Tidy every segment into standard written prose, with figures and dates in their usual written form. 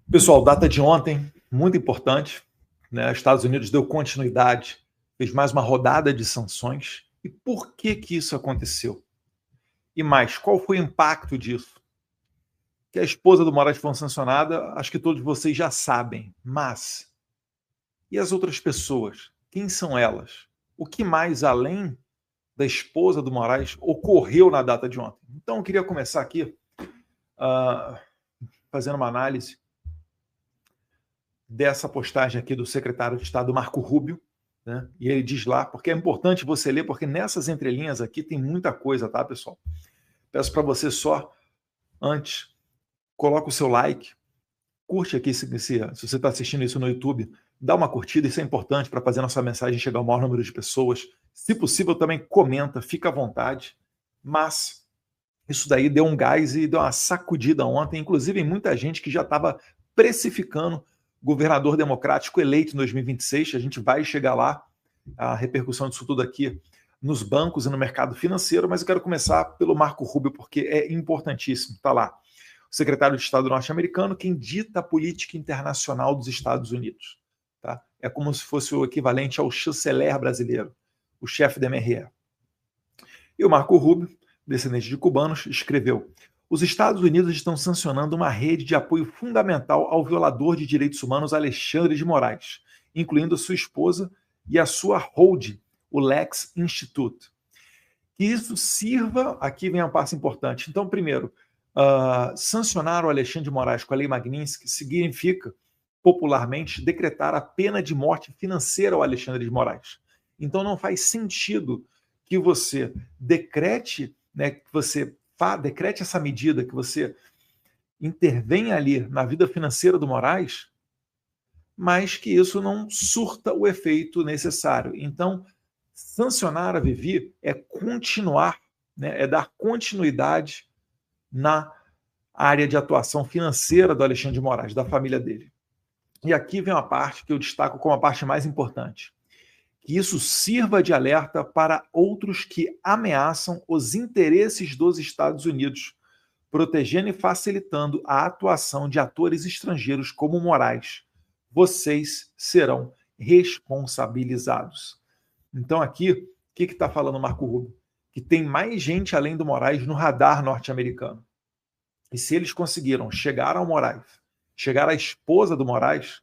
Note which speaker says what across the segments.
Speaker 1: Pessoal, data de ontem, muito importante, né? Estados Unidos deu continuidade, fez mais uma rodada de sanções. E por que isso aconteceu? E mais, qual foi o impacto disso? Que a esposa do Moraes foi sancionada, acho que todos vocês já sabem. Mas, e as outras pessoas? Quem são elas? O que mais, além da esposa do Moraes, ocorreu na data de ontem? Então, eu queria começar aqui fazendo uma análise dessa postagem aqui do secretário de Estado, Marco Rubio, né? E ele diz lá, porque é importante você ler, porque nessas entrelinhas aqui tem muita coisa, tá, pessoal? Peço para você só, antes, coloca o seu like, curte aqui, se você está assistindo isso no YouTube, dá uma curtida, isso é importante para fazer nossa mensagem chegar ao maior número de pessoas. Se possível, também comenta, fica à vontade. Mas isso daí deu um gás e deu uma sacudida ontem, inclusive em muita gente que já estava precificando governador democrático eleito em 2026. A gente vai chegar lá, a repercussão disso tudo aqui nos bancos e no mercado financeiro, mas eu quero começar pelo Marco Rubio, porque é importantíssimo. Está lá, o secretário de Estado norte-americano, quem dita a política internacional dos Estados Unidos. Tá? É como se fosse o equivalente ao chanceler brasileiro, o chefe da MRE. E o Marco Rubio, descendente de cubanos, escreveu: os Estados Unidos estão sancionando uma rede de apoio fundamental ao violador de direitos humanos Alexandre de Moraes, incluindo sua esposa e a sua holding, o Lex Institute. Que isso sirva, aqui vem a parte importante. Então, primeiro, sancionar o Alexandre de Moraes com a Lei Magnitsky significa, popularmente, decretar a pena de morte financeira ao Alexandre de Moraes. Então, não faz sentido que você decrete, né, que você decrete essa medida, que você intervenha ali na vida financeira do Moraes, mas que isso não surta o efeito necessário. Então, sancionar a Vivi é continuar, né, é dar continuidade na área de atuação financeira do Alexandre de Moraes, da família dele. E aqui vem uma parte que eu destaco como a parte mais importante. Que isso sirva de alerta para outros que ameaçam os interesses dos Estados Unidos, protegendo e facilitando a atuação de atores estrangeiros como Moraes. Vocês serão responsabilizados. Então aqui, o que está falando Marco Rubio? Que tem mais gente além do Moraes no radar norte-americano. E se eles conseguiram chegar ao Moraes, chegar à esposa do Moraes,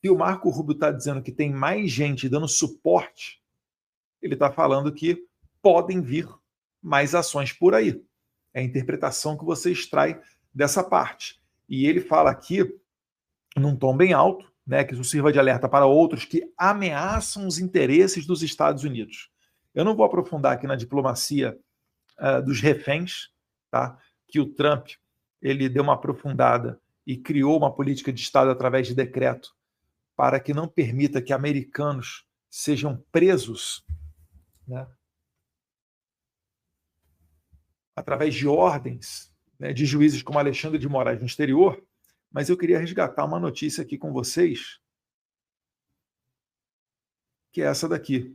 Speaker 1: se o Marco Rubio está dizendo que tem mais gente dando suporte, ele está falando que podem vir mais ações por aí. É a interpretação que você extrai dessa parte. E ele fala aqui, num tom bem alto, né, que isso sirva de alerta para outros que ameaçam os interesses dos Estados Unidos. Eu não vou aprofundar aqui na diplomacia dos reféns, tá? Que o Trump ele deu uma aprofundada e criou uma política de Estado através de decreto para que não permita que americanos sejam presos, né, através de ordens, né, de juízes como Alexandre de Moraes no exterior. Mas eu queria resgatar uma notícia aqui com vocês, que é essa daqui.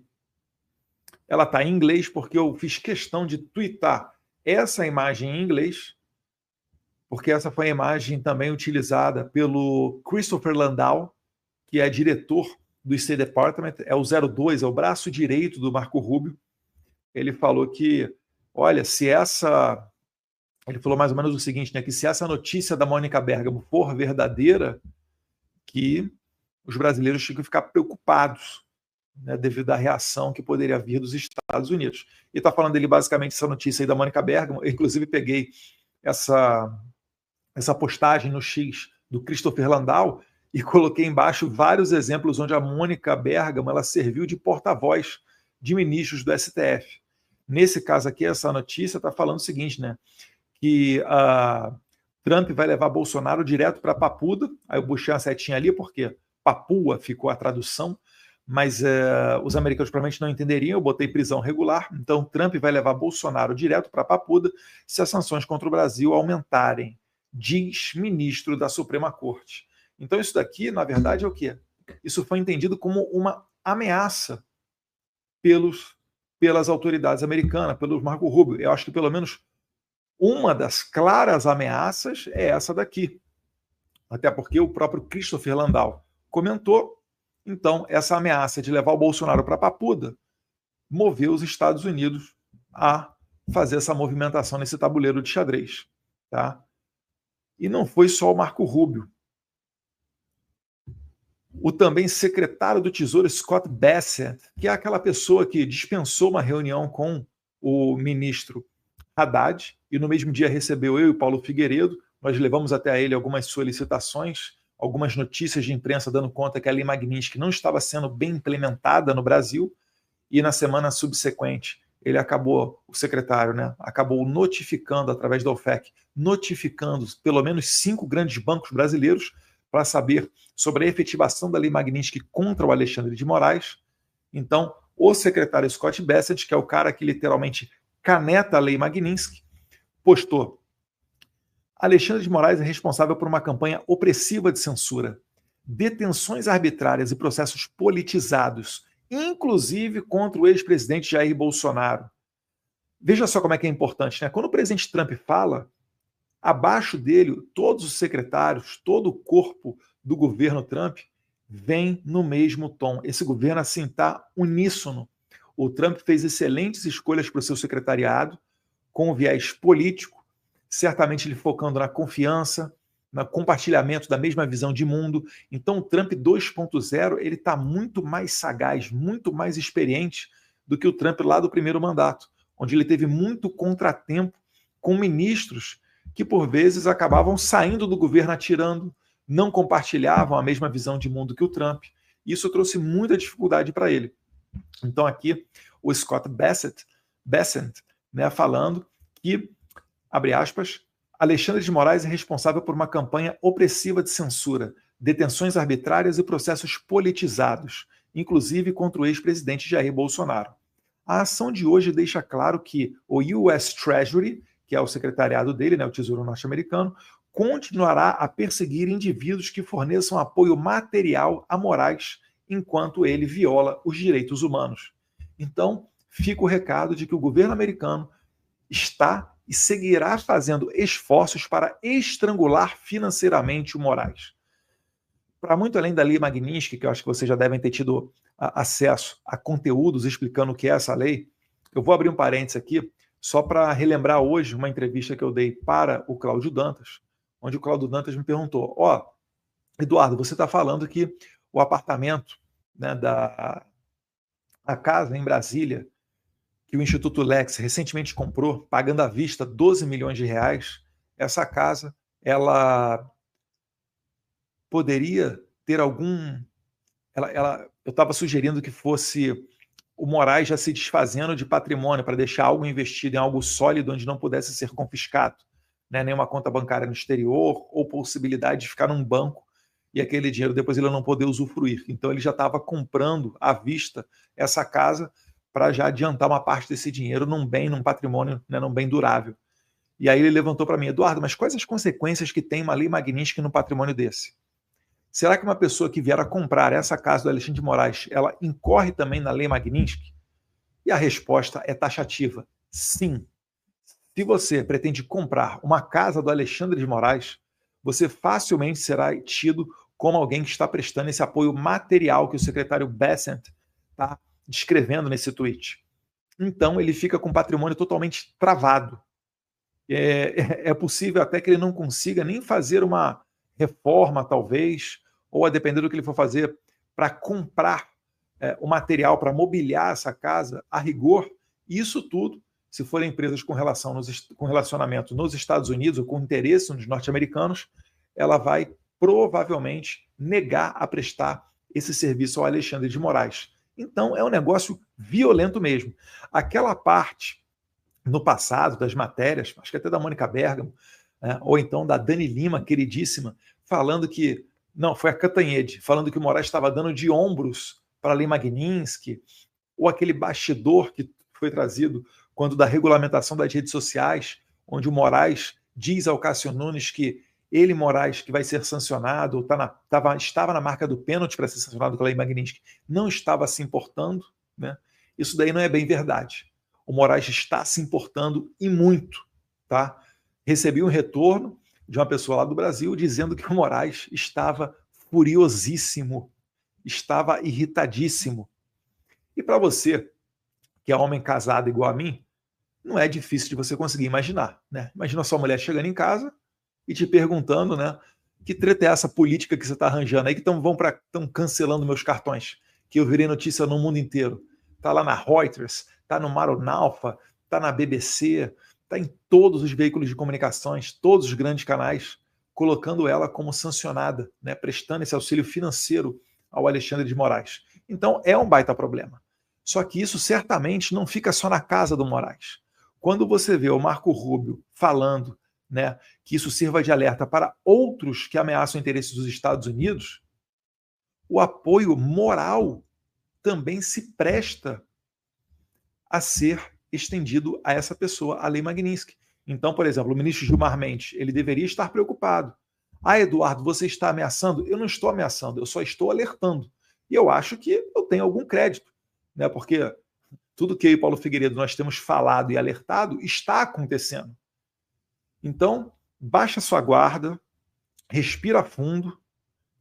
Speaker 1: Ela está em inglês porque eu fiz questão de twittar essa imagem em inglês, porque essa foi a imagem também utilizada pelo Christopher Landau, que é diretor do State Department, é o 02, é o braço direito do Marco Rubio. Ele falou que, olha, se essa... Ele falou mais ou menos o seguinte, né, que se essa notícia da Mônica Bergamo for verdadeira, que os brasileiros tinham que ficar preocupados, né, devido à reação que poderia vir dos Estados Unidos. E está falando dele basicamente essa notícia aí da Mônica Bergamo. Eu, inclusive, peguei essa postagem no X do Christopher Landau e coloquei embaixo vários exemplos onde a Mônica Bergamo ela serviu de porta-voz de ministros do STF. Nesse caso aqui, essa notícia está falando o seguinte, né, que Trump vai levar Bolsonaro direto para Papuda. Aí eu puxei uma setinha ali, porque Papua ficou a tradução, mas os americanos provavelmente não entenderiam, eu botei prisão regular. Então Trump vai levar Bolsonaro direto para Papuda se as sanções contra o Brasil aumentarem, diz ministro da Suprema Corte. Então isso daqui, na verdade, é o quê? Isso foi entendido como uma ameaça pelas autoridades americanas, pelo Marco Rubio. Eu acho que pelo menos uma das claras ameaças é essa daqui. até porque o próprio Christopher Landau comentou. Então, essa ameaça de levar o Bolsonaro para a papuda moveu os Estados Unidos a fazer essa movimentação nesse tabuleiro de xadrez. Tá? E não foi só o Marco Rubio. O também secretário do Tesouro, Scott Bessent, que é aquela pessoa que dispensou uma reunião com o ministro Haddad, e no mesmo dia recebeu eu e o Paulo Figueiredo. Nós levamos até a ele algumas solicitações, algumas notícias de imprensa dando conta que a Lei Magnitsky não estava sendo bem implementada no Brasil, e na semana subsequente ele acabou, o secretário, né, acabou notificando, através da OFAC, notificando pelo menos 5 grandes bancos brasileiros para saber sobre a efetivação da Lei Magnitsky contra o Alexandre de Moraes. Então, o secretário Scott Bessent, que é o cara que literalmente caneta a Lei Magnitsky, postou: Alexandre de Moraes é responsável por uma campanha opressiva de censura, detenções arbitrárias e processos politizados, inclusive contra o ex-presidente Jair Bolsonaro. Veja só como é que é importante, né? Quando o presidente Trump fala, abaixo dele, todos os secretários, todo o corpo do governo Trump vem no mesmo tom. Esse governo, assim, está uníssono. O Trump fez excelentes escolhas para o seu secretariado, com viés político, certamente ele focando na confiança, no compartilhamento da mesma visão de mundo. Então, o Trump 2.0 ele está muito mais sagaz, muito mais experiente do que o Trump lá do primeiro mandato, onde ele teve muito contratempo com ministros que, por vezes, acabavam saindo do governo atirando, não compartilhavam a mesma visão de mundo que o Trump. Isso trouxe muita dificuldade para ele. Então, aqui, o Scott Bessent, né, falando que, abre aspas, Alexandre de Moraes é responsável por uma campanha opressiva de censura, detenções arbitrárias e processos politizados, inclusive contra o ex-presidente Jair Bolsonaro. A ação de hoje deixa claro que o US Treasury, que é o secretariado dele, né, o Tesouro Norte-Americano, continuará a perseguir indivíduos que forneçam apoio material a Moraes enquanto ele viola os direitos humanos. Então, fica o recado de que o governo americano está e seguirá fazendo esforços para estrangular financeiramente o Moraes. Para muito além da Lei Magnitsky, que eu acho que vocês já devem ter tido acesso a conteúdos explicando o que é essa lei, eu vou abrir um parênteses aqui, só para relembrar hoje uma entrevista que eu dei para o Cláudio Dantas, onde o Cláudio Dantas me perguntou: Eduardo, você está falando que o apartamento, né, a casa em Brasília, que o Instituto Lex recentemente comprou, pagando à vista 12 milhões de reais, essa casa, ela poderia ter algum... eu estava sugerindo que fosse o Moraes já se desfazendo de patrimônio para deixar algo investido em algo sólido onde não pudesse ser confiscado, né? Nenhuma conta bancária no exterior ou possibilidade de ficar num banco e aquele dinheiro depois ele não poder usufruir. Então ele já estava comprando à vista essa casa para já adiantar uma parte desse dinheiro num bem, num patrimônio, né, num bem durável. E aí ele levantou para mim: Eduardo, mas quais as consequências que tem uma lei Magnitsky no patrimônio desse? Será que uma pessoa que vier a comprar essa casa do Alexandre de Moraes, ela incorre também na lei Magnitsky? E a resposta é taxativa: sim. Se você pretende comprar uma casa do Alexandre de Moraes, você facilmente será tido como alguém que está prestando esse apoio material que o secretário Bessent está descrevendo nesse tweet. Então, ele fica com o patrimônio totalmente travado. É possível até que ele não consiga nem fazer uma reforma, talvez, ou a depender do que ele for fazer para comprar o material para mobiliar essa casa, a rigor, isso tudo, se forem empresas com relacionamento nos Estados Unidos ou com interesse nos norte-americanos, ela vai provavelmente negar a prestar esse serviço ao Alexandre de Moraes. Então, é um negócio violento mesmo. Aquela parte, no passado, das matérias, acho que até da Mônica Bergamo, ou então da Dani Lima, queridíssima, falando que... Não, foi a Cantanhede, falando que o Moraes estava dando de ombros para a Lei Magnitsky, ou aquele bastidor que foi trazido quando da regulamentação das redes sociais, onde o Moraes diz ao Cássio Nunes que ele, Moraes, que vai ser sancionado, ou estava na marca do pênalti para ser sancionado pela Lei Magnitsky, não estava se importando, né? Isso daí não é bem verdade. O Moraes está se importando e muito, tá? Recebi um retorno de uma pessoa lá do Brasil dizendo que o Moraes estava furiosíssimo, estava irritadíssimo. E para você, que é homem casado igual a mim, não é difícil de você conseguir imaginar, né? Imagina a sua mulher chegando em casa e te perguntando, né? Que treta é essa política que você está arranjando aí, que estão cancelando meus cartões, que eu virei notícia no mundo inteiro. Está lá na Reuters, está no Maronalfa, está na BBC, está em todos os veículos de comunicações, todos os grandes canais, colocando ela como sancionada, né? Prestando esse auxílio financeiro ao Alexandre de Moraes. Então é um baita problema. Só que isso certamente não fica só na casa do Moraes. Quando você vê o Marco Rubio falando, né, que isso sirva de alerta para outros que ameaçam interesses dos Estados Unidos, o apoio moral também se presta a ser estendido a essa pessoa, a Lei Magnitsky. Então, por exemplo, o ministro Gilmar Mendes, ele deveria estar preocupado. Ah, Eduardo, você está ameaçando? Eu não estou ameaçando, eu só estou alertando. E eu acho que eu tenho algum crédito, né, porque tudo que eu e Paulo Figueiredo nós temos falado e alertado está acontecendo. Então, baixa sua guarda, respira fundo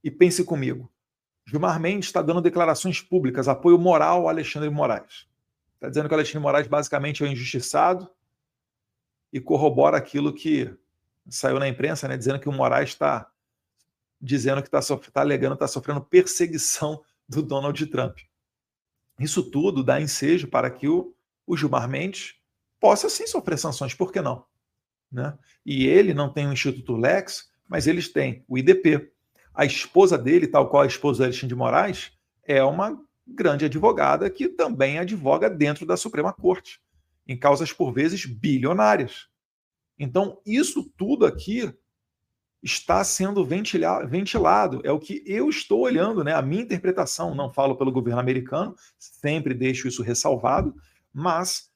Speaker 1: e pense comigo. Gilmar Mendes está dando declarações públicas, apoio moral ao Alexandre de Moraes. Está dizendo que o Alexandre de Moraes basicamente é um injustiçado e corrobora aquilo que saiu na imprensa, né, dizendo que o Moraes está dizendo que está alegando, está sofrendo perseguição do Donald Trump. Isso tudo dá ensejo para que o Gilmar Mendes possa sim sofrer sanções, por que não? Né? E ele não tem o Instituto Lex, mas eles têm o IDP. A esposa dele, tal qual a esposa do Alexandre de Moraes, é uma grande advogada que também advoga dentro da Suprema Corte, em causas por vezes bilionárias. Então, isso tudo aqui está sendo ventilado. É o que eu estou olhando, né? A minha interpretação. Não falo pelo governo americano, sempre deixo isso ressalvado, mas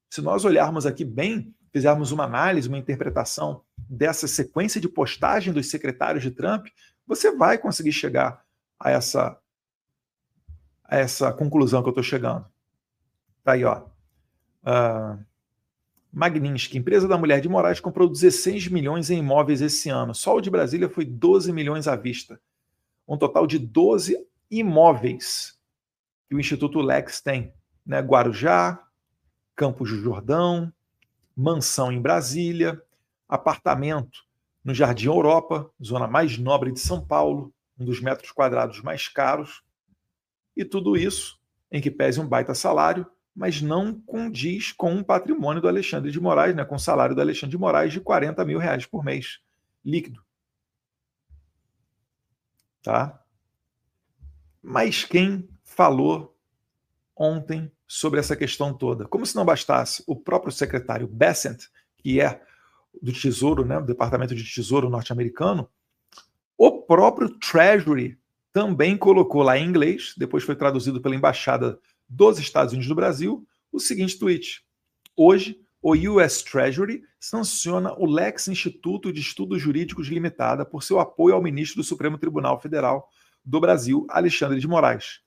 Speaker 1: se nós olharmos aqui bem, fizermos uma análise, uma interpretação dessa sequência de postagem dos secretários de Trump, você vai conseguir chegar a essa conclusão que eu estou chegando. Tá aí, ó. Magnitsky, empresa da mulher de Moraes, comprou 16 milhões em imóveis esse ano. Só o de Brasília foi 12 milhões à vista. Um total de 12 imóveis que o Instituto Lex tem. Né? Guarujá, Campos do Jordão, mansão em Brasília, apartamento no Jardim Europa, zona mais nobre de São Paulo, um dos metros quadrados mais caros. E tudo isso, em que pese um baita salário, mas não condiz com o patrimônio do Alexandre de Moraes, né, com o salário do Alexandre de Moraes de R$40 mil por mês, líquido. Tá? Mas quem falou ontem sobre essa questão toda? Como se não bastasse, o próprio secretário Bessent, que é do Tesouro, né, do Departamento de Tesouro norte-americano, o próprio Treasury também colocou lá em inglês, depois foi traduzido pela Embaixada dos Estados Unidos do Brasil, o seguinte tweet: hoje, o US Treasury sanciona o Lex Instituto de Estudos Jurídicos Limitada por seu apoio ao ministro do Supremo Tribunal Federal do Brasil, Alexandre de Moraes.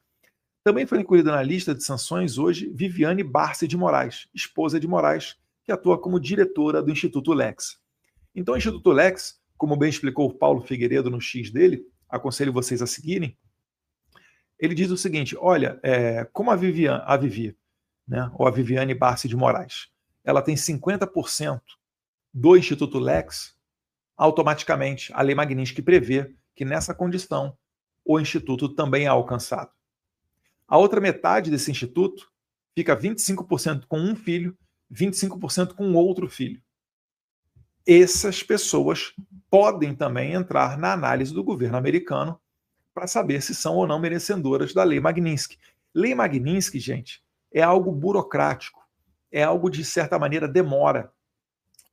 Speaker 1: Também foi incluída na lista de sanções hoje Viviane Barsi de Moraes, esposa de Moraes, que atua como diretora do Instituto Lex. Então, o Instituto Lex, como bem explicou o Paulo Figueiredo no X dele, aconselho vocês a seguirem, ele diz o seguinte: olha, como a Vivi, né, ou a Viviane Barsi de Moraes, ela tem 50% do Instituto Lex, automaticamente a Lei Magnitsky prevê que nessa condição o Instituto também é alcançado. A outra metade desse Instituto fica 25% com um filho, 25% com outro filho. Essas pessoas podem também entrar na análise do governo americano para saber se são ou não merecedoras da Lei Magnitsky. Lei Magnitsky, gente, é algo burocrático, é algo de certa maneira demora.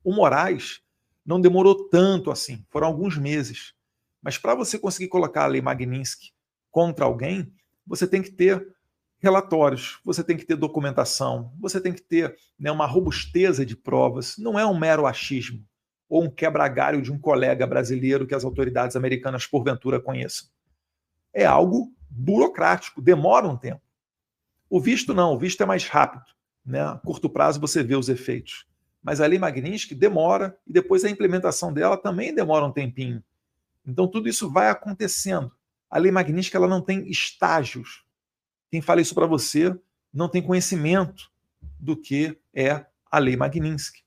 Speaker 1: O Moraes não demorou tanto assim, foram alguns meses. Mas para você conseguir colocar a Lei Magnitsky contra alguém, você tem que ter relatórios, você tem que ter documentação, você tem que ter, né, uma robusteza de provas, não é um mero achismo ou um quebra-galho de um colega brasileiro que as autoridades americanas porventura conheçam. É algo burocrático, demora um tempo. O visto não, o visto é mais rápido, né? A curto prazo você vê os efeitos. Mas a lei Magnitsky demora, e depois a implementação dela também demora um tempinho. Então tudo isso vai acontecendo. A lei Magnitsky ela não tem estágios. Quem fala isso para você não tem conhecimento do que é a lei Magnitsky.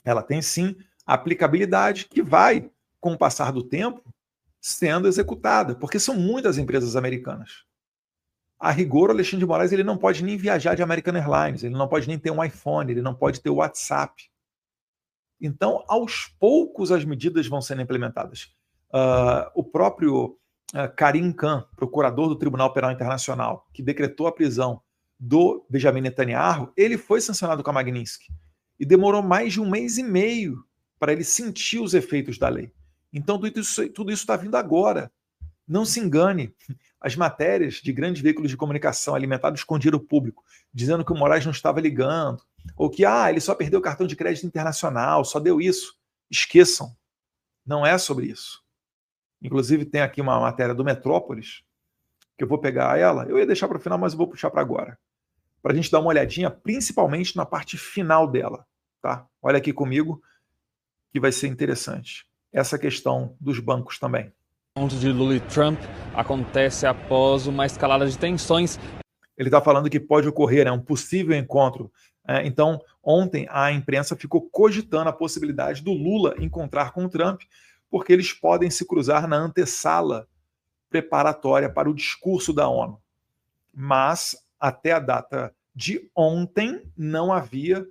Speaker 1: Ela tem sim aplicabilidade que vai, com o passar do tempo, sendo executada, porque são muitas empresas americanas. A rigor, o Alexandre de Moraes ele não pode nem viajar de American Airlines, ele não pode nem ter um iPhone, ele não pode ter o WhatsApp. Então, aos poucos, as medidas vão sendo implementadas. O próprio Karim Khan, procurador do Tribunal Penal Internacional, que decretou a prisão do Benjamin Netanyahu, ele foi sancionado com a Magnitsky. E demorou mais de 1 mês e meio para ele sentir os efeitos da lei. Então, tudo isso está vindo agora. Não se engane. As matérias de grandes veículos de comunicação alimentados com dinheiro público, dizendo que o Moraes não estava ligando, ou que ele só perdeu o cartão de crédito internacional, só deu isso. Esqueçam. Não é sobre isso. Inclusive, tem aqui uma matéria do Metrópolis, que eu vou pegar ela, eu ia deixar para o final, mas eu vou puxar para agora, para a gente dar uma olhadinha, principalmente na parte final dela. Tá? Olha aqui comigo, que vai ser interessante. Essa questão dos bancos também.
Speaker 2: O encontro de Lula e Trump acontece após uma escalada de tensões.
Speaker 1: Ele está falando que pode ocorrer um possível encontro. Então, ontem a imprensa ficou cogitando a possibilidade do Lula encontrar com o Trump, porque eles podem se cruzar na antessala preparatória para o discurso da ONU. Mas, até a data de ontem, não havia,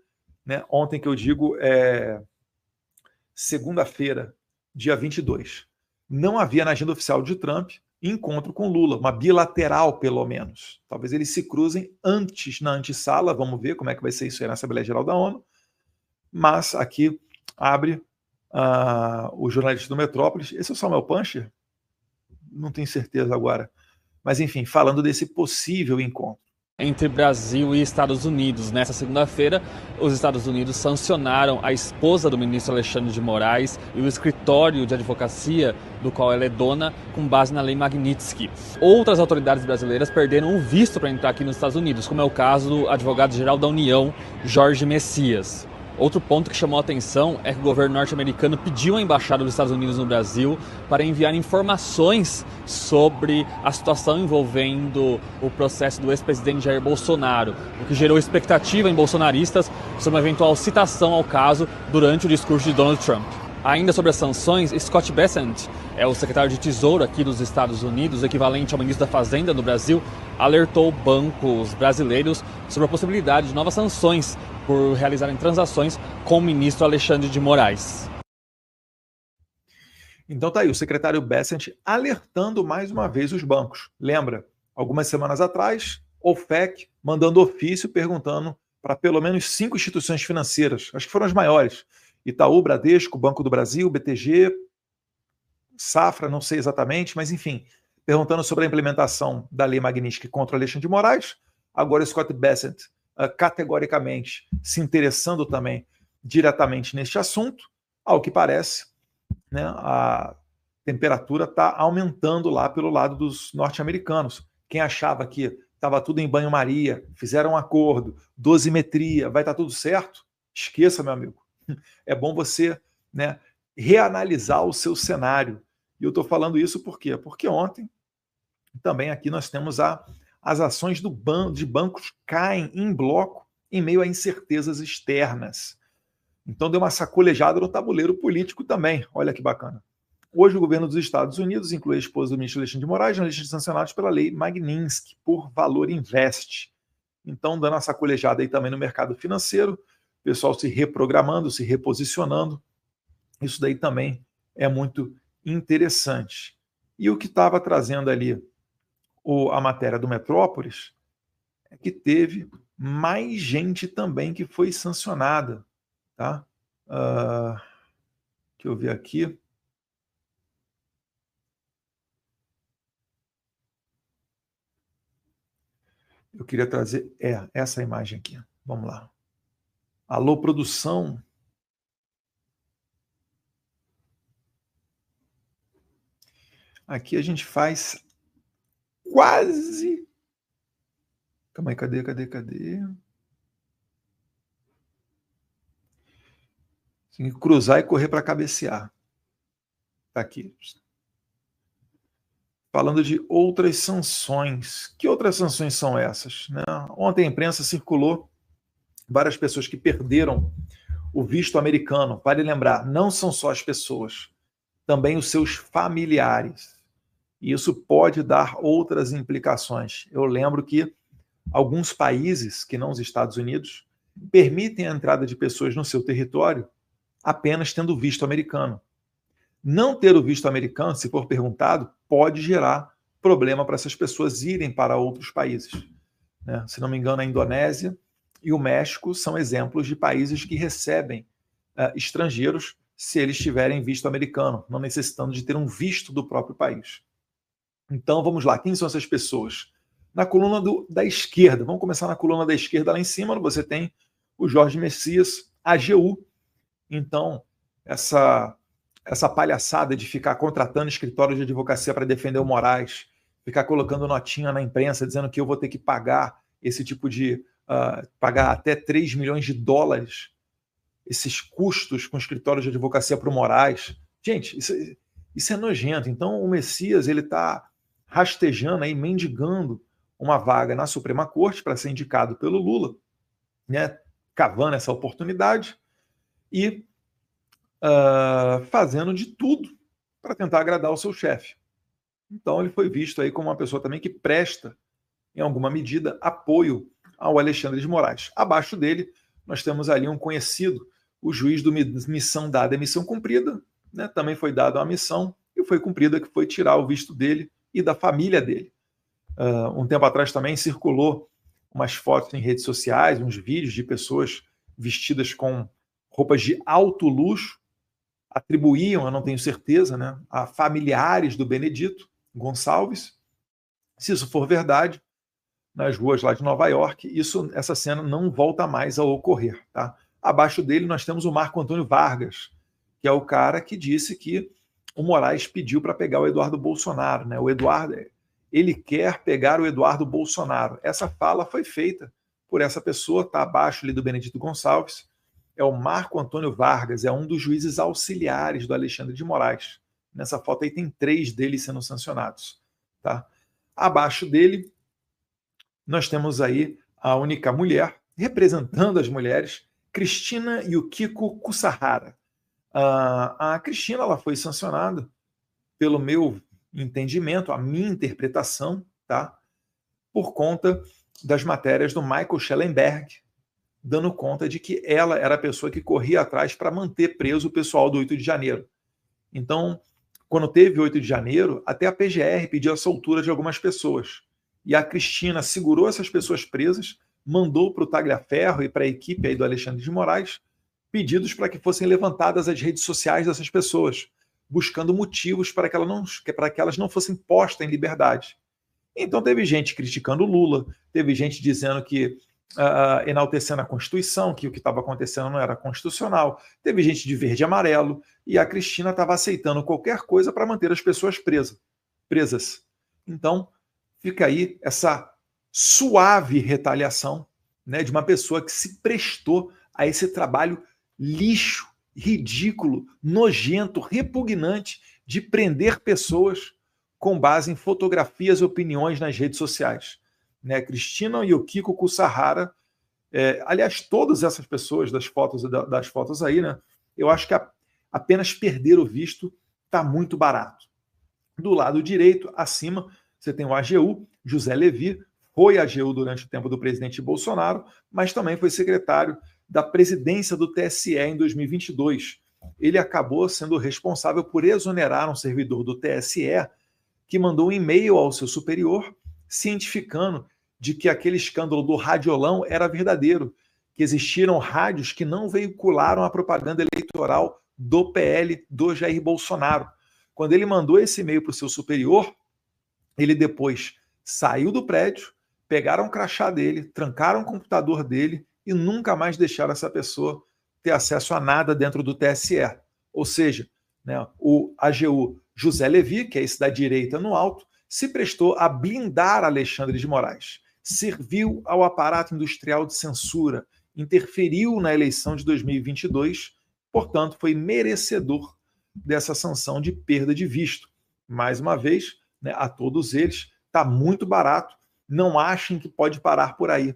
Speaker 1: né, ontem que eu digo segunda-feira, dia 22, não havia na agenda oficial de Trump encontro com Lula, uma bilateral pelo menos. Talvez eles se cruzem antes na antessala, vamos ver como é que vai ser isso aí na Assembleia Geral da ONU, mas aqui abre o jornalista do Metrópolis, esse é o Samuel Pancher? Não tenho certeza agora, mas enfim, falando desse possível encontro.
Speaker 2: Entre Brasil e Estados Unidos. Nessa segunda-feira, os Estados Unidos sancionaram a esposa do ministro Alexandre de Moraes e o escritório de advocacia do qual ela é dona, com base na lei Magnitsky. Outras autoridades brasileiras perderam o visto para entrar aqui nos Estados Unidos, como é o caso do advogado-geral da União, Jorge Messias. Outro ponto que chamou a atenção é que o governo norte-americano pediu à Embaixada dos Estados Unidos no Brasil para enviar informações sobre a situação envolvendo o processo do ex-presidente Jair Bolsonaro, o que gerou expectativa em bolsonaristas sobre uma eventual citação ao caso durante o discurso de Donald Trump. Ainda sobre as sanções, Scott Bessent, é o secretário de Tesouro aqui dos Estados Unidos, equivalente ao ministro da Fazenda no Brasil, alertou bancos brasileiros sobre a possibilidade de novas sanções por realizarem transações com o ministro Alexandre de Moraes.
Speaker 1: Então tá aí, o secretário Bessent alertando mais uma vez os bancos. Lembra, algumas semanas atrás, o FEC mandando ofício perguntando para pelo menos 5 instituições financeiras, acho que foram as maiores, Itaú, Bradesco, Banco do Brasil, BTG, Safra, não sei exatamente, mas enfim, perguntando sobre a implementação da lei Magnitsky contra Alexandre de Moraes. Agora Scott Bessent categoricamente se interessando também diretamente neste assunto. Ao que parece, né, a temperatura está aumentando lá pelo lado dos norte-americanos. Quem achava que estava tudo em banho-maria, fizeram um acordo, dosimetria, vai estar tudo certo? Esqueça, meu amigo. É bom você, né, reanalisar o seu cenário. E eu estou falando isso por quê? Porque ontem também aqui nós temos as ações de bancos caem em bloco em meio a incertezas externas. Então deu uma sacolejada no tabuleiro político também. Olha que bacana. Hoje o governo dos Estados Unidos inclui a esposa do ministro Alexandre de Moraes na lista de sancionados pela lei Magnitsky por Valor Invest. Então dando uma sacolejada aí também no mercado financeiro, o pessoal se reprogramando, se reposicionando. Isso daí também é muito interessante. E o que estava trazendo ali a matéria do Metrópolis é que teve mais gente também que foi sancionada. Tá? Deixa eu ver aqui. Eu queria trazer essa imagem aqui. Vamos lá. Alô, produção. Aqui a gente faz quase... Calma aí, cadê? Tem que cruzar e correr para cabecear. Está aqui. Falando de outras sanções. Que outras sanções são essas? Né? Ontem a imprensa circulou várias pessoas que perderam o visto americano. Vale lembrar, não são só as pessoas, também os seus familiares. E isso pode dar outras implicações. Eu lembro que alguns países, que não os Estados Unidos, permitem a entrada de pessoas no seu território apenas tendo visto americano. Não ter o visto americano, se for perguntado, pode gerar problema para essas pessoas irem para outros países. Né? Se não me engano, a Indonésia e o México são exemplos de países que recebem estrangeiros se eles tiverem visto americano, não necessitando de ter um visto do próprio país. Então, vamos lá. Quem são essas pessoas? Na coluna da esquerda, vamos começar na coluna da esquerda lá em cima, você tem o Jorge Messias, AGU. Então, essa palhaçada de ficar contratando escritório de advocacia para defender o Moraes, ficar colocando notinha na imprensa dizendo que eu vou ter que pagar esse tipo de... pagar até 3 milhões de dólares, esses custos com escritório de advocacia para o Moraes. Gente, isso é nojento. Então, o Messias ele está rastejando, aí, mendigando uma vaga na Suprema Corte para ser indicado pelo Lula, né, cavando essa oportunidade e fazendo de tudo para tentar agradar o seu chefe. Então, ele foi visto aí como uma pessoa também que presta, em alguma medida, apoio ao Alexandre de Moraes. Abaixo dele, nós temos ali um conhecido, o juiz do missão dada é missão cumprida, né, também foi dada uma missão e foi cumprida, que foi tirar o visto dele e da família dele. Um tempo atrás também circulou umas fotos em redes sociais, uns vídeos de pessoas vestidas com roupas de alto luxo, atribuíam, eu não tenho certeza, né, a familiares do Benedito Gonçalves. Se isso for verdade, nas ruas lá de Nova York, essa cena não volta mais a ocorrer. Tá? Abaixo dele nós temos o Marco Antônio Vargas, que é o cara que disse que o Moraes pediu para pegar o Eduardo Bolsonaro. Né? O Eduardo, ele quer pegar o Eduardo Bolsonaro. Essa fala foi feita por essa pessoa, está abaixo ali do Benedito Gonçalves, é o Marco Antônio Vargas, é um dos juízes auxiliares do Alexandre de Moraes. Nessa foto aí tem 3 deles sendo sancionados. Tá? Abaixo dele, nós temos aí a única mulher, representando as mulheres, Cristina Yukiko Kusahara. A Cristina ela foi sancionada, pelo meu entendimento, a minha interpretação, tá? Por conta das matérias do Michael Schellenberg, dando conta de que ela era a pessoa que corria atrás para manter preso o pessoal do 8 de janeiro. Então, quando teve 8 de janeiro, até a PGR pediu a soltura de algumas pessoas. E a Cristina segurou essas pessoas presas, mandou para o Tagliaferro e para a equipe aí do Alexandre de Moraes pedidos para que fossem levantadas as redes sociais dessas pessoas, buscando motivos para que elas não fossem postas em liberdade. Então teve gente criticando o Lula, teve gente dizendo que enaltecendo a Constituição, que o que estava acontecendo não era constitucional, teve gente de verde e amarelo, e a Cristina estava aceitando qualquer coisa para manter as pessoas presas. Então, fica aí essa suave retaliação, né, de uma pessoa que se prestou a esse trabalho lixo, ridículo, nojento, repugnante de prender pessoas com base em fotografias e opiniões nas redes sociais. Né, Cristina Yukiko Kusahara, aliás, todas essas pessoas das fotos aí, né, eu acho que apenas perder o visto está muito barato. Do lado direito, acima, você tem o AGU, José Levi, foi AGU durante o tempo do presidente Bolsonaro, mas também foi secretário da presidência do TSE em 2022. Ele acabou sendo responsável por exonerar um servidor do TSE que mandou um e-mail ao seu superior cientificando de que aquele escândalo do radiolão era verdadeiro, que existiram rádios que não veicularam a propaganda eleitoral do PL do Jair Bolsonaro. Quando ele mandou esse e-mail para o seu superior, ele depois saiu do prédio, pegaram o crachá dele, trancaram o computador dele e nunca mais deixaram essa pessoa ter acesso a nada dentro do TSE. Ou seja, né, o AGU José Levi, que é esse da direita no alto, se prestou a blindar Alexandre de Moraes, serviu ao aparato industrial de censura, interferiu na eleição de 2022 portanto, foi merecedor dessa sanção de perda de visto. Mais uma vez, né, a todos eles, está muito barato, não achem que pode parar por aí,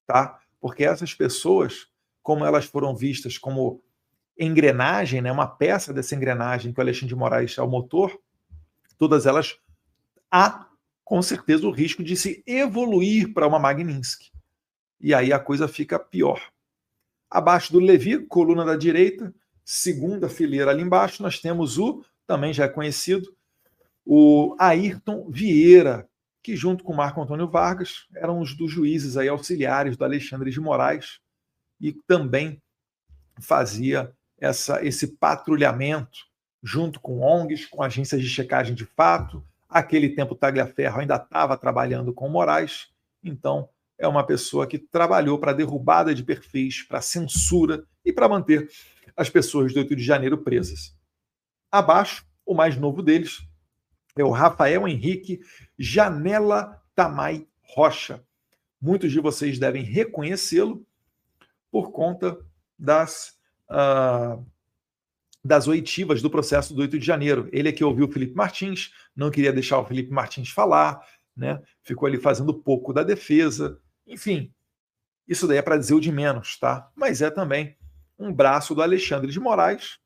Speaker 1: tá? Porque essas pessoas, como elas foram vistas como engrenagem, né, uma peça dessa engrenagem que o Alexandre de Moraes é o motor, todas elas há, com certeza, o risco de se evoluir para uma Magnitsky. E aí a coisa fica pior. Abaixo do Levi, coluna da direita, segunda fileira ali embaixo, nós temos o, também já é conhecido, o Ayrton Vieira, que junto com Marco Antônio Vargas eram os dos juízes aí auxiliares do Alexandre de Moraes e também fazia esse patrulhamento junto com ONGs, com agências de checagem de fato. Aquele tempo Tagliaferro ainda estava trabalhando com Moraes, então é uma pessoa que trabalhou para a derrubada de perfis, para a censura e para manter as pessoas do 8 de janeiro presas. Abaixo, o mais novo deles é o Rafael Henrique Janela Tamay Rocha. Muitos de vocês devem reconhecê-lo por conta das oitivas do processo do 8 de janeiro. Ele é que ouviu o Felipe Martins, não queria deixar o Felipe Martins falar, né? Ficou ali fazendo pouco da defesa. Enfim, isso daí é para dizer o de menos, tá? Mas é também um braço do Alexandre de Moraes,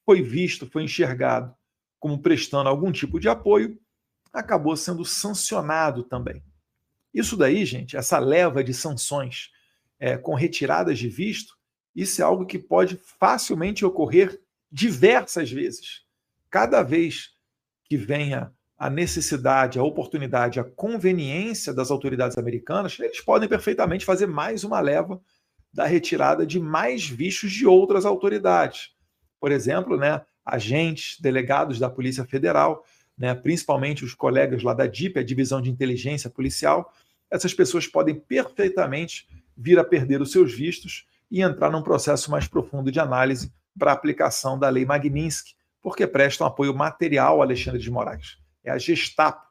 Speaker 1: foi visto, foi enxergado como prestando algum tipo de apoio, acabou sendo sancionado também. Isso daí, gente, essa leva de sanções com retiradas de visto, isso é algo que pode facilmente ocorrer diversas vezes. Cada vez que venha a necessidade, a oportunidade, a conveniência das autoridades americanas, eles podem perfeitamente fazer mais uma leva da retirada de mais vistos de outras autoridades. Por exemplo, né, agentes, delegados da Polícia Federal, né, principalmente os colegas lá da DIP, a Divisão de Inteligência Policial, essas pessoas podem perfeitamente vir a perder os seus vistos e entrar num processo mais profundo de análise para a aplicação da Lei Magnitsky, porque prestam apoio material ao Alexandre de Moraes. É a Gestapo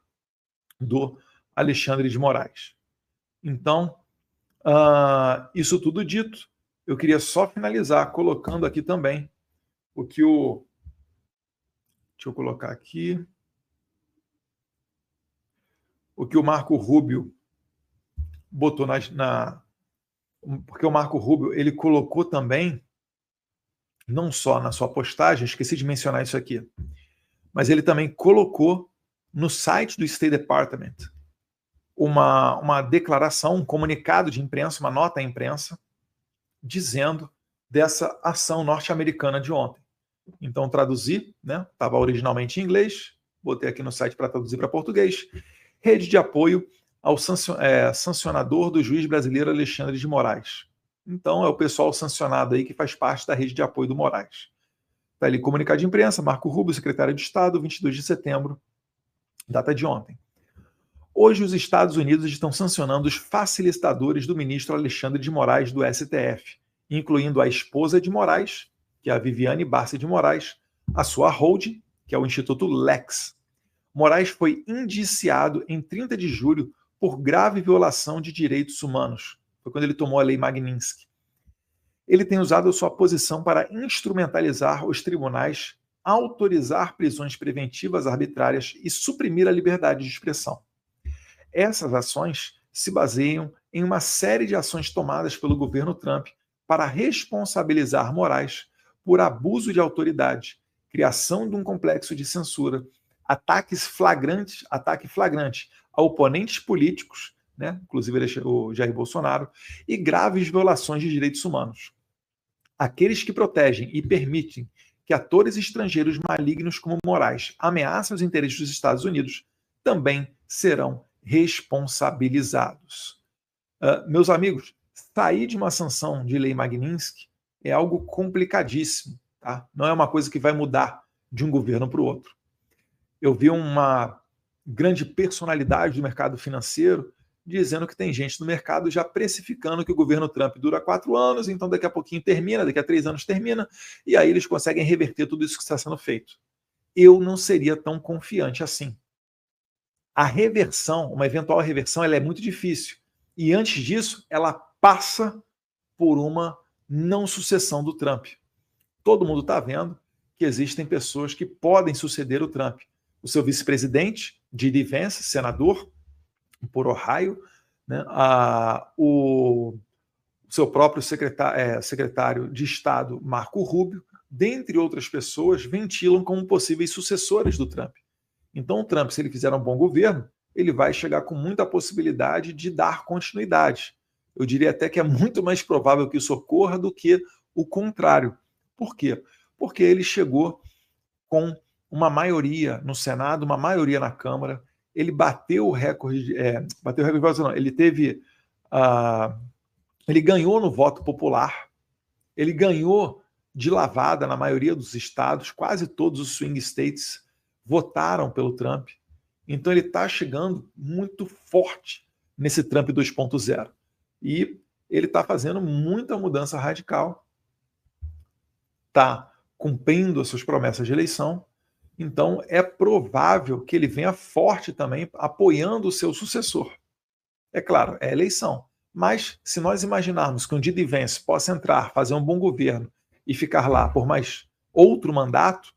Speaker 1: do Alexandre de Moraes. Então, isso tudo dito, eu queria só finalizar colocando aqui também o que o... Deixa eu colocar aqui. O que o Marco Rubio botou porque o Marco Rubio, ele colocou também, não só na sua postagem, esqueci de mencionar isso aqui, mas ele também colocou no site do State Department uma declaração, um comunicado de imprensa, uma nota à imprensa, dizendo dessa ação norte-americana de ontem. Então, traduzi, né? Estava originalmente em inglês, botei aqui no site para traduzir para português. Rede de apoio ao sancionador do juiz brasileiro Alexandre de Moraes. Então, é o pessoal sancionado aí que faz parte da rede de apoio do Moraes. Está ali comunicado de imprensa, Marco Rubio, secretário de Estado, 22 de setembro, data de ontem. Hoje, os Estados Unidos estão sancionando os facilitadores do ministro Alexandre de Moraes do STF, incluindo a esposa de Moraes, que é a Viviane Barça de Moraes, a sua holding, que é o Instituto Lex. Moraes foi indiciado em 30 de julho por grave violação de direitos humanos. Foi quando ele tomou a Lei Magnitsky. Ele tem usado a sua posição para instrumentalizar os tribunais, autorizar prisões preventivas arbitrárias e suprimir a liberdade de expressão. Essas ações se baseiam em uma série de ações tomadas pelo governo Trump para responsabilizar Moraes por abuso de autoridade, criação de um complexo de censura, ataque flagrante a oponentes políticos, né, inclusive o Jair Bolsonaro, e graves violações de direitos humanos. Aqueles que protegem e permitem que atores estrangeiros malignos como Moraes ameaçem os interesses dos Estados Unidos também serão responsabilizados. Meus amigos, sair de uma sanção de Lei Magnitsky é algo complicadíssimo, tá? Não é uma coisa que vai mudar de um governo para o outro. Eu vi uma grande personalidade do mercado financeiro dizendo que tem gente no mercado já precificando que o governo Trump dura 4 anos, então daqui a pouquinho termina, daqui a 3 anos termina, e aí eles conseguem reverter tudo isso que está sendo feito. Eu não seria tão confiante assim. A reversão, uma eventual reversão, ela é muito difícil. E antes disso, ela passa por uma não sucessão do Trump. todo mundo está vendo que existem pessoas que podem suceder o Trump. O seu vice-presidente, J.D. Vance, senador por Ohio, né? O seu próprio secretário de Estado, Marco Rubio, dentre outras pessoas, ventilam como possíveis sucessores do Trump. Então, o Trump, se ele fizer um bom governo, ele vai chegar com muita possibilidade de dar continuidade. Eu diria até que é muito mais provável que isso ocorra do que o contrário. Por quê? Porque ele chegou com uma maioria no Senado, uma maioria na Câmara, ele bateu o recorde, ele teve, ele ganhou no voto popular, ele ganhou de lavada na maioria dos estados, quase todos os swing states votaram pelo Trump. Então ele está chegando muito forte nesse Trump 2.0. E ele está fazendo muita mudança radical, está cumprindo as suas promessas de eleição. Então é provável que ele venha forte também, apoiando o seu sucessor. É claro, é eleição. Mas se nós imaginarmos que um J.D. Vance possa entrar, fazer um bom governo e ficar lá por mais outro mandato,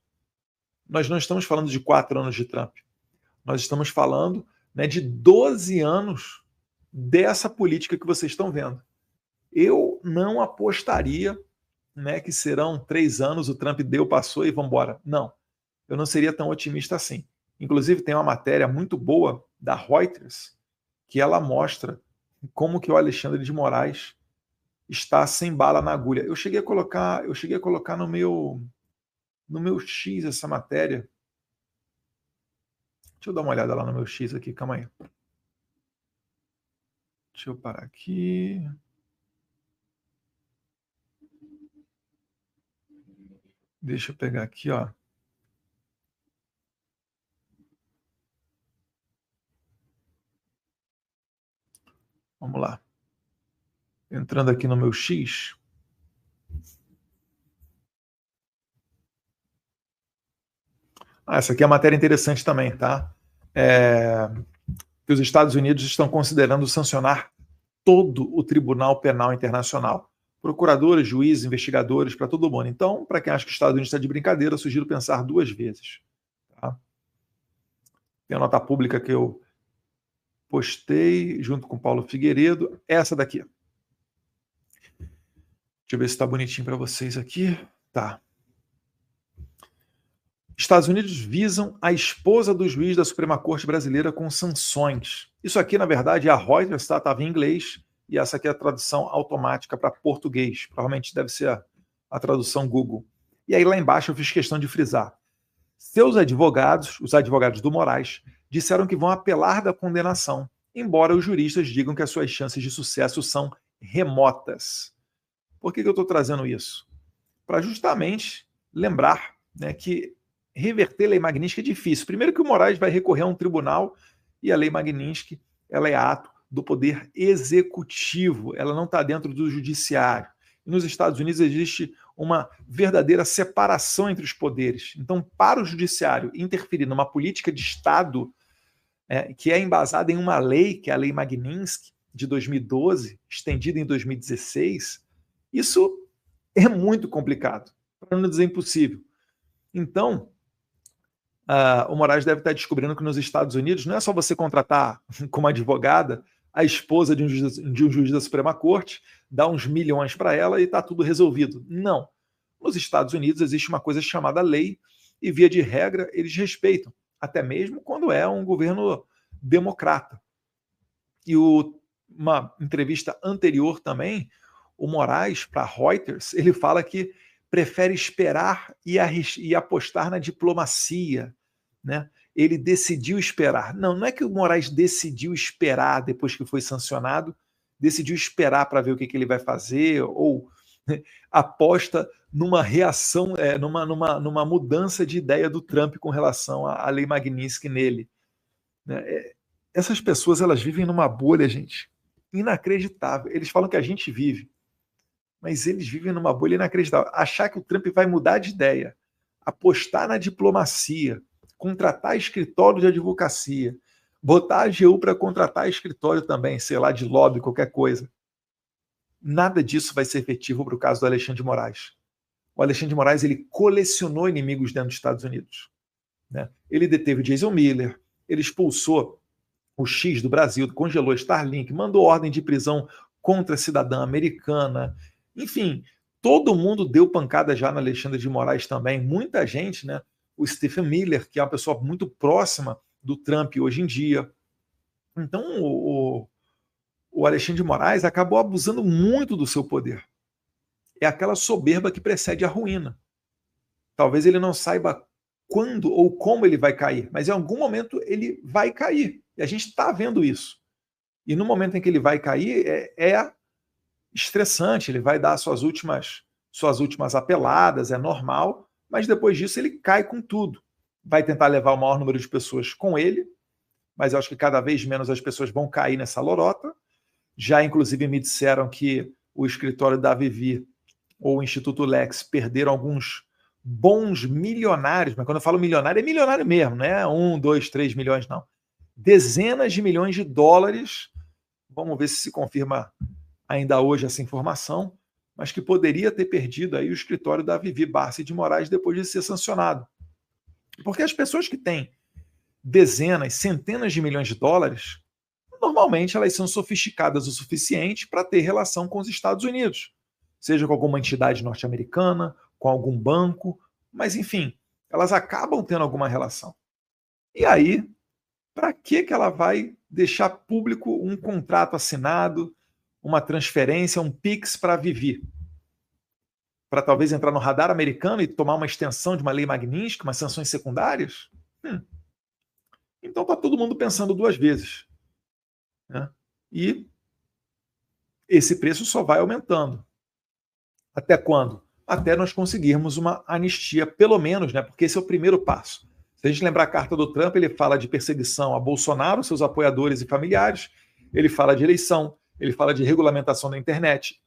Speaker 1: nós não estamos falando de 4 anos de Trump. Nós estamos falando, né, de 12 anos dessa política que vocês estão vendo. Eu não apostaria, né, que serão 3 anos, o Trump deu, passou e vamos embora. Não, eu não seria tão otimista assim. Inclusive tem uma matéria muito boa da Reuters que ela mostra como que o Alexandre de Moraes está sem bala na agulha. Eu cheguei a colocar no meu X essa matéria. Deixa eu dar uma olhada lá no meu X aqui, calma aí. Deixa eu parar aqui. Deixa eu pegar aqui, ó. Vamos lá. Entrando aqui no meu X. Essa aqui é uma matéria interessante também, tá? Que os Estados Unidos estão considerando sancionar todo o Tribunal Penal Internacional. Procuradores, juízes, investigadores, para todo mundo. Então, para quem acha que os Estados Unidos está de brincadeira, eu sugiro pensar 2 vezes. Tá? Tem a nota pública que eu postei junto com Paulo Figueiredo. Essa daqui. Deixa eu ver se está bonitinho para vocês aqui. Tá. Estados Unidos visam a esposa do juiz da Suprema Corte Brasileira com sanções. Isso aqui, na verdade, é a Reuters, estava em inglês, e essa aqui é a tradução automática para português. Provavelmente deve ser a tradução Google. E aí lá embaixo eu fiz questão de frisar. Seus advogados, os advogados do Moraes, disseram que vão apelar da condenação, embora os juristas digam que as suas chances de sucesso são remotas. Por que eu estou trazendo isso? Para justamente lembrar, né, que reverter a lei Magnitsky é difícil. Primeiro que o Moraes vai recorrer a um tribunal e a lei Magnitsky ela é ato do poder executivo, ela não está dentro do judiciário. E nos Estados Unidos existe uma verdadeira separação entre os poderes. Então, para o judiciário interferir numa política de Estado que é embasada em uma lei, que é a lei Magnitsky, de 2012, estendida em 2016, isso é muito complicado, para não dizer impossível. Então, o Moraes deve estar descobrindo que nos Estados Unidos não é só você contratar como advogada a esposa de um juiz da Suprema Corte, dar uns milhões para ela e está tudo resolvido. Não. Nos Estados Unidos existe uma coisa chamada lei e, via de regra, eles respeitam, até mesmo quando é um governo democrata. E uma entrevista anterior também, o Moraes, para a Reuters, ele fala que prefere esperar e apostar na diplomacia, né? Ele decidiu esperar. Não é que o Moraes decidiu esperar depois que foi sancionado, decidiu esperar para ver o que ele vai fazer, ou aposta numa reação, numa mudança de ideia do Trump com relação à lei Magnitsky nele. Essas pessoas, elas vivem numa bolha, gente, inacreditável. Eles falam que a gente vive, mas eles vivem numa bolha inacreditável. Achar que o Trump vai mudar de ideia, apostar na diplomacia, contratar escritório de advocacia, botar a AGU para contratar escritório também, sei lá, de lobby, qualquer coisa. Nada disso vai ser efetivo para o caso do Alexandre de Moraes. o Alexandre de Moraes ele colecionou inimigos dentro dos Estados Unidos, né? Ele deteve Jason Miller, ele expulsou o X do Brasil, congelou Starlink, mandou ordem de prisão contra a cidadã americana. Enfim, todo mundo deu pancada já no Alexandre de Moraes também. Muita gente, né? O Stephen Miller, que é uma pessoa muito próxima do Trump hoje em dia. Então, o Alexandre de Moraes acabou abusando muito do seu poder. É aquela soberba que precede a ruína. Talvez ele não saiba quando ou como ele vai cair, mas em algum momento ele vai cair. E a gente está vendo isso. E no momento em que ele vai cair, é estressante, ele vai dar suas últimas apeladas, é normal, mas depois disso ele cai com tudo. Vai tentar levar o maior número de pessoas com ele, mas eu acho que cada vez menos as pessoas vão cair nessa lorota. Já, inclusive, me disseram que o escritório da Vivi ou o Instituto Lex perderam alguns bons milionários, mas quando eu falo milionário, é milionário mesmo, não é 1, 2, 3 milhões, não. Dezenas de milhões de dólares, vamos ver se confirma ainda hoje essa informação, mas que poderia ter perdido aí o escritório da Vivi Barsi de Moraes depois de ser sancionado. Porque as pessoas que têm dezenas, centenas de milhões de dólares, normalmente elas são sofisticadas o suficiente para ter relação com os Estados Unidos, seja com alguma entidade norte-americana, com algum banco, mas enfim, elas acabam tendo alguma relação. E aí, para que ela vai deixar público um contrato assinado, uma transferência, um Pix para Vivi? Para talvez entrar no radar americano e tomar uma extensão de uma lei Magnitsky, umas sanções secundárias? Então está todo mundo pensando duas vezes, né? E esse preço só vai aumentando. Até quando? Até nós conseguirmos uma anistia, pelo menos, né? Porque esse é o primeiro passo. Se a gente lembrar a carta do Trump, ele fala de perseguição a Bolsonaro, seus apoiadores e familiares, ele fala de eleição, ele fala de regulamentação da internet.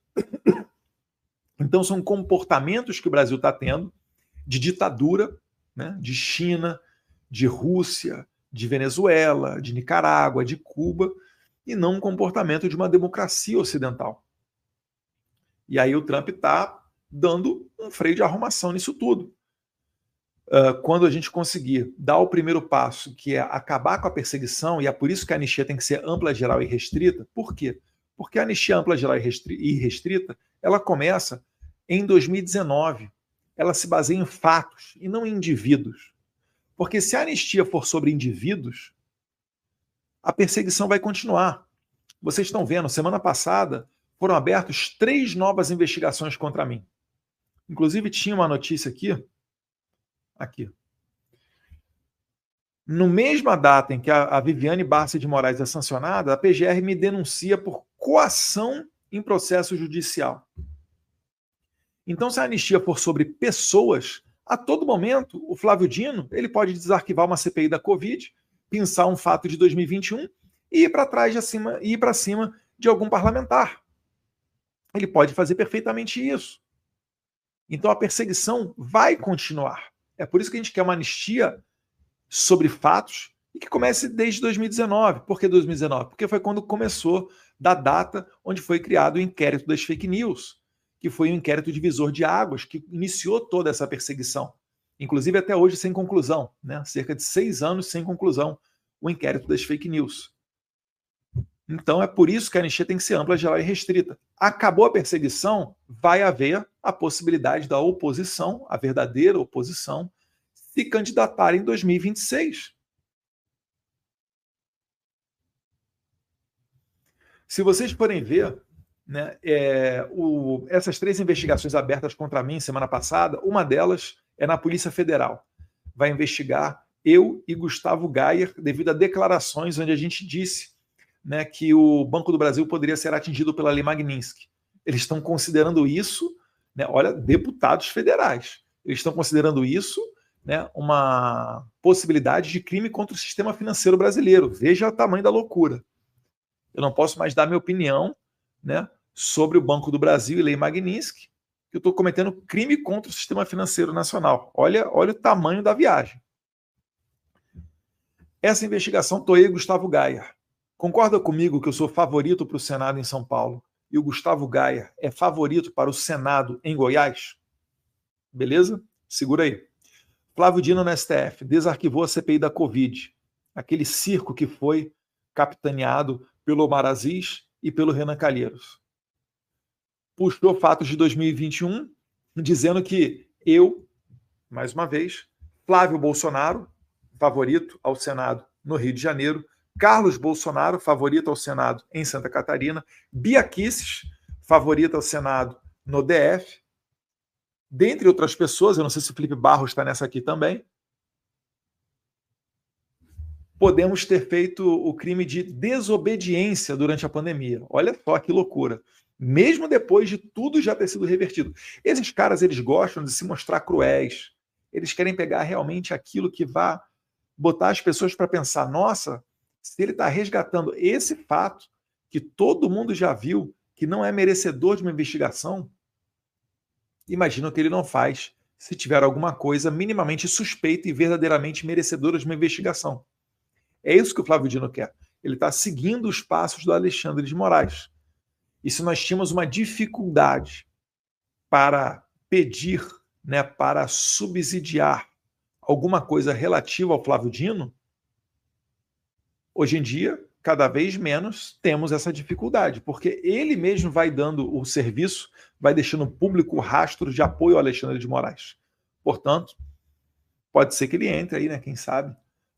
Speaker 1: Então são comportamentos que o Brasil está tendo de ditadura, né? De China, de Rússia, de Venezuela, de Nicarágua, de Cuba, e não um comportamento de uma democracia ocidental. E aí o Trump está dando um freio de arrumação nisso tudo. Quando a gente conseguir dar o primeiro passo, que é acabar com a perseguição, e é por isso que a anistia tem que ser ampla, geral e restrita. Por quê? Porque a anistia ampla, geral e restrita, ela começa em 2019. Ela se baseia em fatos e não em indivíduos. Porque se a anistia for sobre indivíduos, a perseguição vai continuar. Vocês estão vendo, semana passada foram abertas 3 novas investigações contra mim. Inclusive tinha uma notícia aqui. No mesma data em que a Viviane Barsi de Moraes é sancionada, a PGR me denuncia por coação em processo judicial. Então, se a anistia for sobre pessoas, a todo momento, o Flávio Dino ele pode desarquivar uma CPI da Covid, pensar um fato de 2021 e ir para trás de cima, ir para cima de algum parlamentar. Ele pode fazer perfeitamente isso. Então a perseguição vai continuar. É por isso que a gente quer uma anistia sobre fatos e que comece desde 2019. Por que 2019? Porque foi quando começou da data onde foi criado o inquérito das fake news, que foi um inquérito divisor de águas que iniciou toda essa perseguição. Inclusive até hoje sem conclusão, né? Cerca de 6 anos sem conclusão, o inquérito das fake news. Então é por isso que a anistia tem que ser ampla, geral e restrita. Acabou a perseguição, vai haver a possibilidade da oposição, a verdadeira oposição, se candidatar em 2026. Se vocês forem ver, né, essas 3 investigações abertas contra mim semana passada, uma delas é na Polícia Federal. Vai investigar eu e Gustavo Gayer devido a declarações onde a gente disse, né, que o Banco do Brasil poderia ser atingido pela Lei Magnitsky. Eles estão considerando isso, né, olha, deputados federais, eles estão considerando isso, né, uma possibilidade de crime contra o sistema financeiro brasileiro. Veja o tamanho da loucura. Eu não posso mais dar minha opinião, né, sobre o Banco do Brasil e Lei Magnitsky, que eu estou cometendo crime contra o sistema financeiro nacional. Olha o tamanho da viagem. Essa investigação, estou eu e Gustavo Gayer. Concorda comigo que eu sou favorito para o Senado em São Paulo e o Gustavo Gayer é favorito para o Senado em Goiás? Beleza? Segura aí. Flávio Dino no STF desarquivou a CPI da Covid, aquele circo que foi capitaneado pelo Omar Aziz e pelo Renan Calheiros. Puxou fatos de 2021, dizendo que eu, mais uma vez, Flávio Bolsonaro, favorito ao Senado no Rio de Janeiro, Carlos Bolsonaro, favorito ao Senado em Santa Catarina, Bia Kicis, favorita ao Senado no DF, dentre outras pessoas, eu não sei se o Felipe Barros está nessa aqui também, podemos ter feito o crime de desobediência durante a pandemia. Olha só que loucura. Mesmo depois de tudo já ter sido revertido. Esses caras, eles gostam de se mostrar cruéis. Eles querem pegar realmente aquilo que vai botar as pessoas para pensar, nossa, se ele está resgatando esse fato que todo mundo já viu, que não é merecedor de uma investigação, imagina o que ele não faz se tiver alguma coisa minimamente suspeita e verdadeiramente merecedora de uma investigação. É isso que o Flávio Dino quer. Ele está seguindo os passos do Alexandre de Moraes. E se nós tínhamos uma dificuldade para pedir, né, para subsidiar alguma coisa relativa ao Flávio Dino, hoje em dia, cada vez menos temos essa dificuldade, porque ele mesmo vai dando o serviço, vai deixando público rastro de apoio ao Alexandre de Moraes. Portanto, pode ser que ele entre aí, né, quem sabe,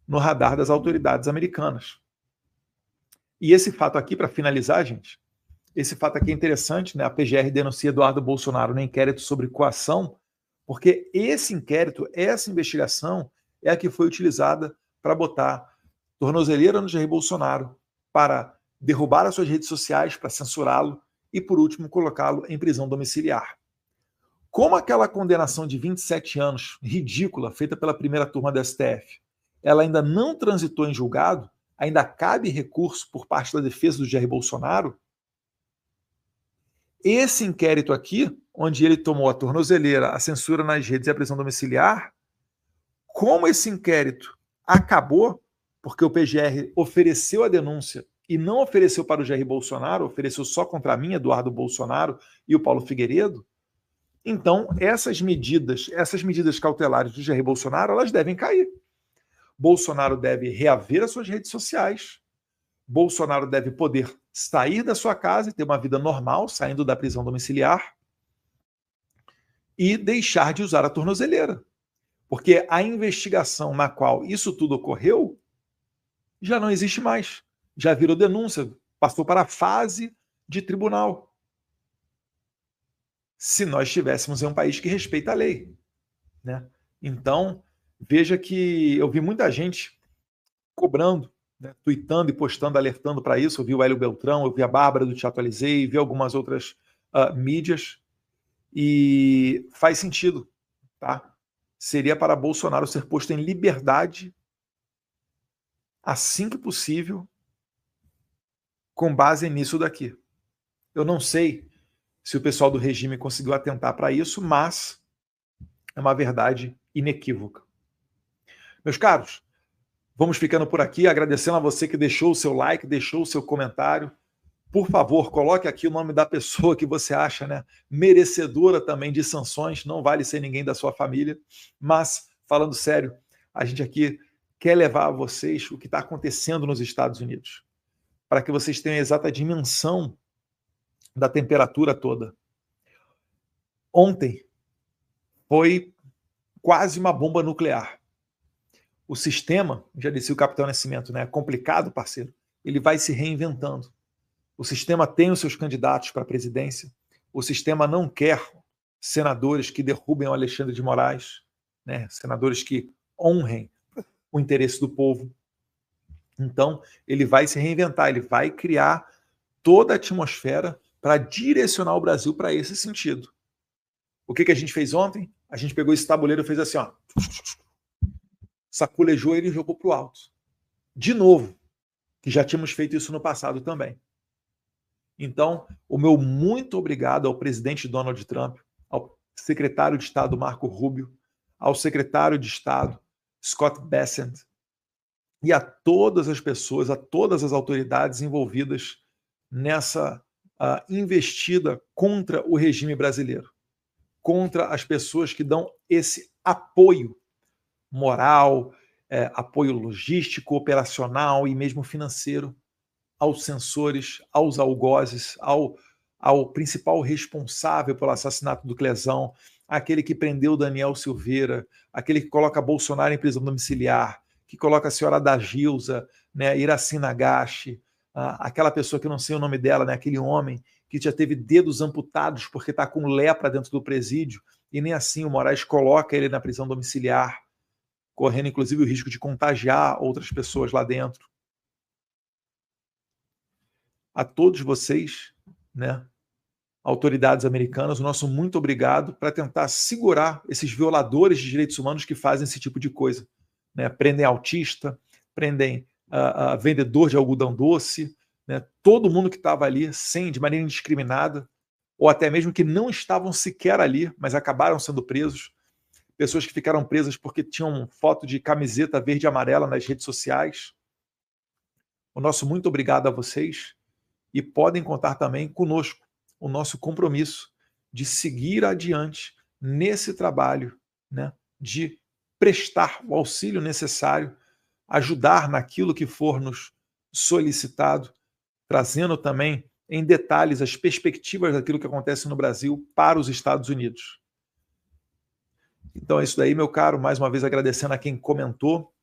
Speaker 1: no radar das autoridades americanas. E esse fato aqui, para finalizar, gente, esse fato aqui é interessante, né? A PGR denuncia Eduardo Bolsonaro no inquérito sobre coação, porque esse inquérito, essa investigação, é a que foi utilizada para botar tornozeleira no Jair Bolsonaro, para derrubar as suas redes sociais, para censurá-lo e, por último, colocá-lo em prisão domiciliar. Como aquela condenação de 27 anos, ridícula, feita pela primeira turma do STF, ela ainda não transitou em julgado, ainda cabe recurso por parte da defesa do Jair Bolsonaro, esse inquérito aqui, onde ele tomou a tornozeleira, a censura nas redes e a prisão domiciliar, como esse inquérito acabou, porque o PGR ofereceu a denúncia e não ofereceu para o Jair Bolsonaro, ofereceu só contra mim, Eduardo Bolsonaro e o Paulo Figueiredo, então essas medidas cautelares do Jair Bolsonaro, elas devem cair. Bolsonaro deve reaver as suas redes sociais, Bolsonaro deve poder sair da sua casa e ter uma vida normal, saindo da prisão domiciliar, e deixar de usar a tornozeleira. Porque a investigação na qual isso tudo ocorreu já não existe mais. Já virou denúncia, passou para a fase de tribunal. Se nós estivéssemos em um país que respeita a lei, né? Então, veja que eu vi muita gente cobrando, né, tweetando e postando, alertando para isso. Eu vi o Hélio Beltrão, eu vi a Bárbara do Te Atualizei, vi algumas outras mídias, e faz sentido, tá? Seria para Bolsonaro ser posto em liberdade assim que possível, com base nisso daqui. Eu não sei se o pessoal do regime conseguiu atentar para isso, mas é uma verdade inequívoca. Meus caros, vamos ficando por aqui, agradecendo a você que deixou o seu like, deixou o seu comentário. Por favor, coloque aqui o nome da pessoa que você acha, né, merecedora também de sanções. Não vale ser ninguém da sua família. Mas, falando sério, a gente aqui quer levar a vocês o que está acontecendo nos Estados Unidos, para que vocês tenham a exata dimensão da temperatura toda. Ontem foi quase uma bomba nuclear. O sistema, já disse o Capitão Nascimento, né, é complicado, parceiro, ele vai se reinventando. O sistema tem os seus candidatos para a presidência, o sistema não quer senadores que derrubem o Alexandre de Moraes, né, senadores que honrem o interesse do povo. Então, ele vai se reinventar, ele vai criar toda a atmosfera para direcionar o Brasil para esse sentido. O que a gente fez ontem? A gente pegou esse tabuleiro e fez assim, ó, saculejou ele e jogou para o alto. De novo, que já tínhamos feito isso no passado também. Então, o meu muito obrigado ao presidente Donald Trump, ao secretário de Estado Marco Rubio, ao secretário de Estado Scott Bessent e a todas as pessoas, a todas as autoridades envolvidas nessa investida contra o regime brasileiro, contra as pessoas que dão esse apoio moral, apoio logístico, operacional e mesmo financeiro aos censores, aos algozes, ao principal responsável pelo assassinato do Clezão, aquele que prendeu Daniel Silveira, aquele que coloca Bolsonaro em prisão domiciliar, que coloca a senhora da Gilza, né, Iraci Nagashi, aquela pessoa que eu não sei o nome dela, né, aquele homem que já teve dedos amputados porque está com lepra dentro do presídio, e nem assim o Moraes coloca ele na prisão domiciliar, correndo inclusive o risco de contagiar outras pessoas lá dentro. A todos vocês, né, autoridades americanas, o nosso muito obrigado para tentar segurar esses violadores de direitos humanos que fazem esse tipo de coisa. Né? Prendem autista, prendem vendedor de algodão doce, né? Todo mundo que estava ali, de maneira indiscriminada, ou até mesmo que não estavam sequer ali, mas acabaram sendo presos. Pessoas que ficaram presas porque tinham foto de camiseta verde e amarela nas redes sociais. O nosso muito obrigado a vocês e podem contar também conosco, o nosso compromisso de seguir adiante nesse trabalho, né, de prestar o auxílio necessário, ajudar naquilo que for nos solicitado, trazendo também em detalhes as perspectivas daquilo que acontece no Brasil para os Estados Unidos. Então é isso daí, meu caro. Mais uma vez agradecendo a quem comentou,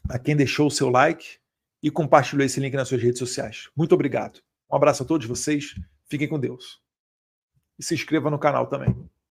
Speaker 1: a quem deixou o seu like e compartilhou esse link nas suas redes sociais. Muito obrigado. Um abraço a todos vocês. Fiquem com Deus. E se inscreva no canal também.